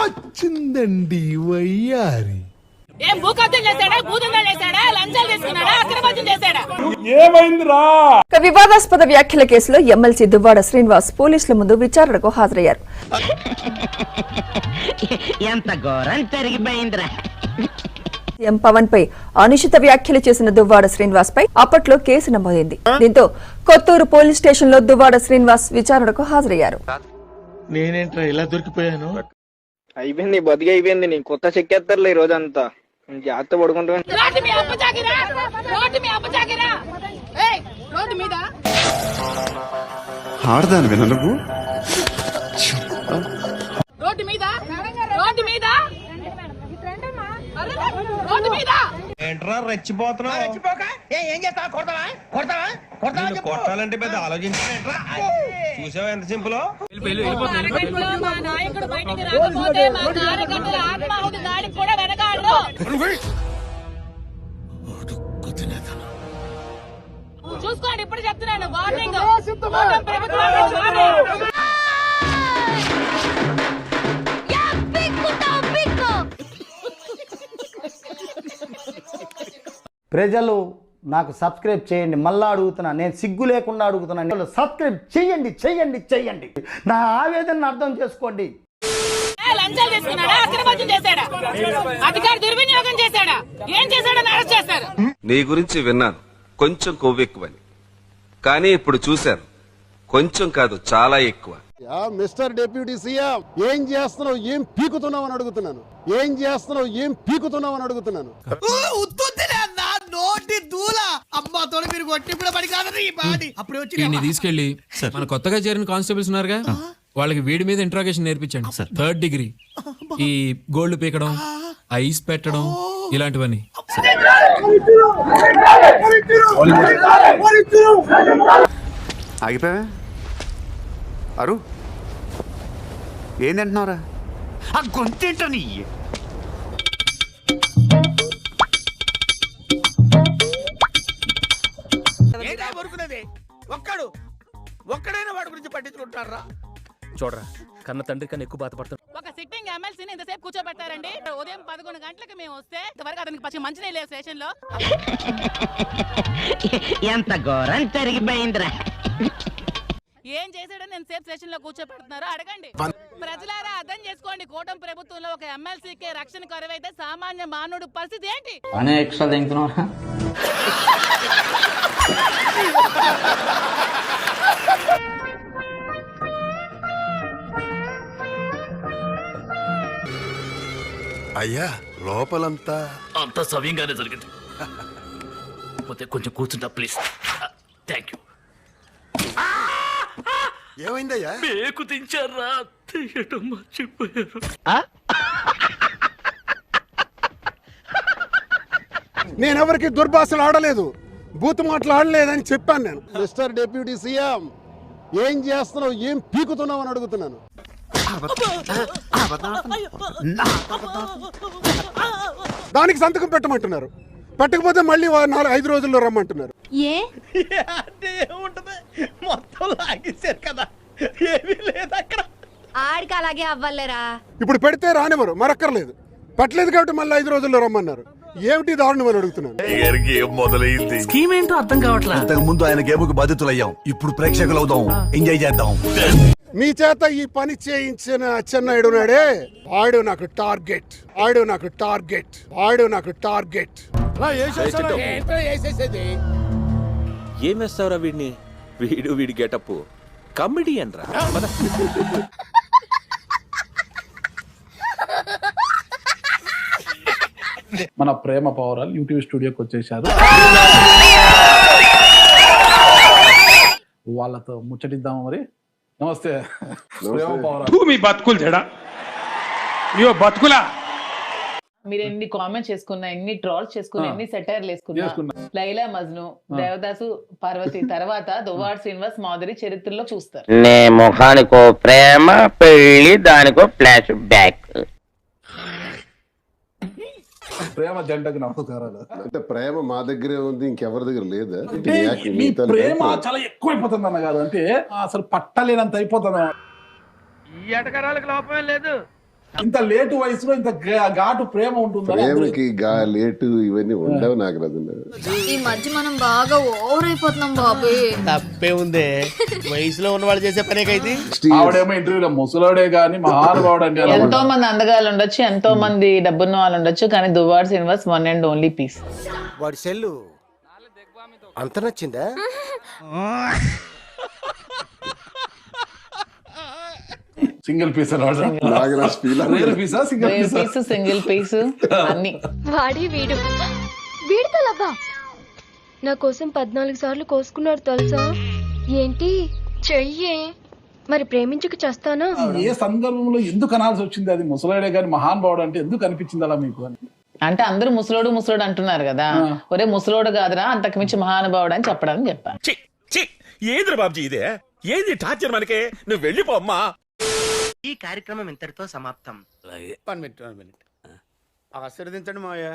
వచ్చిందండి వయ్యారి. ఏం భూకబ్జం చేశాడా, భూదందాలు చేశాడా, లంచాలు తీసుకున్నాడా, అక్రమార్జన చేశాడా? ఏమైందిరా? వివాదాస్పద వ్యాఖ్యల కేసులో ఎమ్మెల్సీ దువ్వాడ శ్రీనివాస్ పోలీసుల ముందు విచారణకు హాజరయ్యారు. ఎంత ఘోరం జరిగిపోయిందిరా. సీఎం పవన్ పై అనుచిత వ్యాఖ్యలు చేసిన దువ్వాడ శ్రీనివాస్ పై అప్పట్లో కేసు నమోదైంది. దీంతో కొత్తూరు పోలీస్ స్టేషన్ లో దువ్వాడ శ్రీనివాస్ విచారణకు హాజరయ్యారు. నేనేంట్రా ఇలా దొరికిపోయాను? అయిపోయింది, బతికి అయిపోయింది. నీ కొత్త చెక్కేస్తారులే ఈ రోజంతా. జాగ్రత్త పడుకుంటా. ఆడదాను విన నువ్వు ఏంట్రా రెచ్చిపోతున్నావు? ఏం చేస్తావా? కొడతావా? కొడతావా? కొట్టాలంటే పెద్ద ఆలోచించారా? చూసావా ఎంత సింపుల్? మా నాయకుడు బయటికి రాకపోతే మా కార్యకర్తల ఆత్మాహుతి దాడికి కూడా వెనకాడరు. చూసుకోండి, ఇప్పుడు చెప్తున్నాను, వార్నింగ్. ప్రజలు నాకు సబ్స్క్రైబ్ చేయండి. మళ్ళా అడుగుతున్నా, నేను సిగ్గు లేకుండా అడుగుతున్నాను. సబ్స్క్రైబ్ చేయండి, చేయండి, చేయండి. నా ఆవేదనను అర్థం చేసుకోండి. లంచాలు తీసుకున్నాడా, అక్రమార్జన చేశాడా, అధికార దుర్వినియోగం చేశాడా, ఏం చేశాడని అరెస్ట్ చేస్తారు. నీ గురించి విన్నాను, కొంచెం కొవ్వెక్కువని. కానీ ఇప్పుడు చూశాను, కొంచెం కాదు చాలా ఎక్కువ. మిస్టర్ డిప్యూటీ సీఎం, ఏం చేస్తున్నావు, ఏం పీకుతున్నావు అని అడుగుతున్నాను. ఏం చేస్తున్నావు, ఏం పీకుతున్నావు అని అడుగుతున్నాను. నోటి దూల అమ్మతో మీరు కొట్టిప్పుడు పడి కాదు ఈ బాడీ. అప్పుడు వచ్చి తీసుకెళ్లి మన కొత్తగా చేరిన కానిస్టేబుల్స్ ఉన్నారుగా, వాళ్ళకి వీడి మీద ఇంట్రాగేషన్ నేర్పించండి. 3rd డిగ్రీ, ఈ గోల్డ్ పీకడం, ఐస్ పెట్టడం, ఇలాంటివన్నీ. ఆగిపోయా అరు ఏంటంటున్నారా? ఆ గొంతేంటో నీ ఒక్కడైనా వాడి గురించి పట్టించుకుంటారా? చూడరా, కన్న తండ్రి కన్నా ఎక్కువ బాధపడతాం. ఒక సిట్టింగ్ ఎమ్మెల్సీని ఇంతసేపు కూర్చోబెట్టారండి. ఉదయం 11 గంటలకు మేము వస్తే ఇంతవరకు అతనికి పచ్చి మంచినీళ్ళు లేదు స్టేషన్ లో. ఎంత ఘోరం జరిగిపోయిందిరా. ఏం చేశాడని నేను సేఫ్ స్టేషన్ లో కూర్చోబెడుతున్నారు, అడగండి. ప్రజలారా అర్థం చేసుకోండి, కూటమి ప్రభుత్వంలో ఒక ఎమ్మెల్సీకి రక్షణ కరువైతే సామాన్య మానవుడు పరిస్థితి ఏంటి? అయ్యా లోపలంతా అంతా సవ్యంగానే జరిగింది. పోతే కొంచెం కూర్చుంటా ప్లీజ్. Thank you. ఏమైందయ్యా? మేకు తించారా, తీయటం మర్చిపోయారు. నేనెవరికి దుర్భాషలు ఆడలేదు, బూతు మాటలు ఆడలేదని చెప్పాను నేను. మిస్టర్ డిప్యూటీ సీఎం, ఏం చేస్తున్నావు, ఏం పీకుతున్నావు అని అడుగుతున్నాను. దానికి సంతకం పెట్టమంటున్నారు, పెట్టకపోతే మళ్ళీ 4-5 రోజుల్లో రమ్మంటున్నారు. మొత్తం లాగేశారు కదా, ఏమీ లేదు అక్కడ. ఆడికి అలాగే అవ్వలేరా? ఇప్పుడు పెడితే రానివ్వరు, మరక్కర్లేదు. పెట్టలేదు కాబట్టి మళ్ళీ 5 రోజుల్లో రమ్మన్నారు. ఏమిటి దారుణం అని అడుగుతున్నాను. మొదలైంది. స్కీమ్ ఏంటో అర్థం కావట్లేదు. ఇంతకు ముందు ఆయన గేముకు బాధితులయ్యాం, ఇప్పుడు ప్రేక్షకులు అవుదాం, ఎంజాయ్ చేద్దాం. మీ చేత ఈ పని చేయించిన అచ్చెన్నాయుడు నాడే, ఆడు నాకు టార్గెట్, ఆడు నాకు టార్గెట్, ఆడు నాకు టార్గెట్. ఏం వేస్తావురా వీడిని? వీడి గెటప్ కమెడియన్ రా. మన ప్రేమ పౌరాలు యూట్యూబ్ స్టూడియోకి వచ్చేసారు. వాళ్ళతో ముచ్చటిద్దాము మరి. నమస్తే ప్రేమ పౌరాలు. మీ బతుకులు చెడా, ఇయో బతుకులా. మీరు ఎన్ని కామెంట్స్ చేసుకున్నా, ఎన్ని ట్రాల్స్ చేసుకున్నా, ఎన్ని సెటైర్లు వేసుకున్నా, లైలా మజ్ను, దేవదాసు పార్వతి తర్వాత దువ్వాడ శ్రీనివాస్ మాధురి చరిత్రలో చూస్తారు. నే ముఖానికో ప్రేమ, పెళ్లి దానికో ఫ్లాష్ బ్యాక్. ప్రేమ జంటకు నమస్కారాలు. అంటే ప్రేమ మా దగ్గరే ఉంది, ఇంకెవరి దగ్గర లేదా? అంటే మీ ప్రేమ చాలా ఎక్కువైపోతుంది అన్నగారు, అంటే అసలు పట్టలేనంత అయిపోతుంది. ఈ ఎటకరాలకు లోపమే లేదు. ఇంత లేటు వయసులో ఇంత ఘాటు ప్రేమ ఉంటుంది. ప్రేమకి లేటు ఇవన్నీ ఉండవు నాకు రజన. ఈ మధ్య మనం బాగా ఓవర్ అయిపోతున్నాం బాబు. తప్పే ఉందే, వయసులో ఉన్నవాళ్ళు చేసే పనేకైతే. ఆవిడేమో ఇంటర్వ్యూలో ముసలోడే గాని మహానుభావుడు అంటే. ఎంతో మంది అందగాళ్ళు ఉండొచ్చు, ఎంతో మంది డబ్బున్న వాళ్ళు ఉండొచ్చు, కానీ Duvvada Srinivas one and only piece. వాడి సెల్లు అంత నచ్చిందా? సింగిల్ పీస్ సింగిల్ పీస్ అన్ని. వాడి వీడితో లవ్వా? నా కోసం 14 సార్లు కోసుకున్నాడు తెలుసా? ఏంటి చెయ్యే? మరి ప్రేమించుకు చేస్తానా? ఏ సందర్భంలో ఎందుకు అనాల్సి వచ్చింది? అది ముసలాడే గాని మహానుభావుడు అంటే ఎందుకు అనిపించింది అలా మీకు అని? అంటే అందరూ ముసలోడు అంటున్నారు కదా, ఒరే ముసలోడు కాదురా అంతకు మించి మహానుభావుడు అని చెప్పడానికి చెప్పాను. ఏది బాబుజీ ఇదే? ఏది టార్చర్ మనకే? నువ్వు వెళ్ళిపోమ్మా. ఈ కార్యక్రమం ఇంతటితో సమాప్తం. 1 మినిట్ ఆశీర్వదించండి మావయ్య.